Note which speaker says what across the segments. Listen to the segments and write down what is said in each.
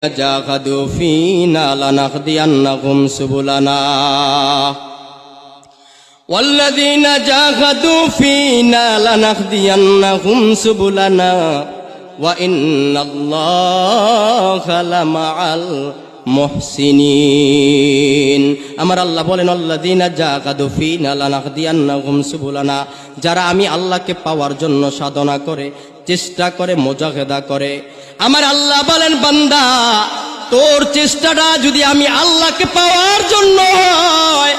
Speaker 1: جاهدوا فينا لنهدينهم سبلنا والذين جاهدوا فينا لنهدينهم سبلنا وإن الله لمع المحسنين আমার আল্লাহ বলেন আল্লাযীনা জাহাদু ফীনা লানাহদিয়ান্নাহুম সুবুলানা, যারা আমি আল্লাহকে পাওয়ার জন্য সাধনা করে, চেষ্টা করে, মুজাহিদা করে। আমার আল্লাহ বলেন বান্দা, তোর চেষ্টাটা যদি আমি আল্লাহকে পাওয়ার জন্য হয়,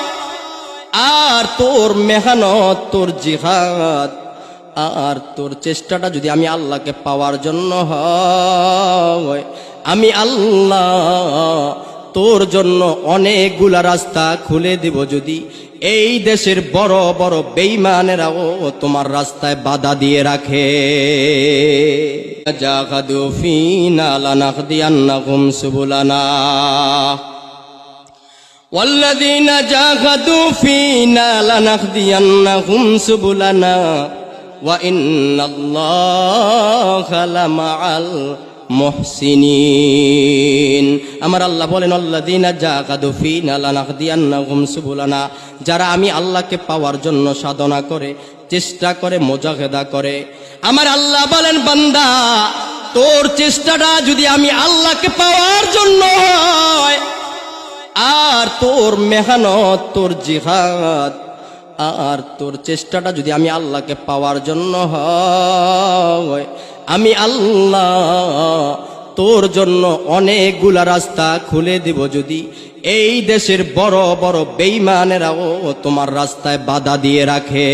Speaker 1: আর তোর মেহনত, তোর জিহাদ আর তোর চেষ্টাটা যদি আমি আল্লাহকে পাওয়ার জন্য হয়, আমি আল্লাহ তোর জন্য অনেকগুলা রাস্তা খুলে দিব। যদি এই দেশের বড় বড় বেঈমানেরাও তোমার রাস্তায় বাধা দিয়ে রাখে। জাহাদু ফীনা লানাহদিয়ান্নাহুম সুবুলানা والذين جاهدوا فينا لنهدينهم سبلنا وإن الله لمع المحسنين আমার আল্লাহ বলেন আল্লাযীনা জাহাদু ফীনা লানাহদিয়ান্নাহুম সুবুলানা, যারা আমি আল্লাহকে পাওয়ার জন্য সাধনা করে, চেষ্টা করে, মুজাহিদা করে। আমার আল্লাহ বলেন বান্দা, তোর চেষ্টাটা যদি আমি আল্লাহকে পাওয়ার জন্য হয়, আর তোর মেহনত, তোর জিহাদ আর তোর চেষ্টাটা যদি আমি আল্লাহকে পাওয়ার জন্য হয়, আমি আল্লাহ তোর জন্য অনেকগুলা রাস্তা খুলে দিব। যদি এই দেশের বড় বড় বেঈমানেরাও তোমার রাস্তায় বাধা দিয়ে রাখে।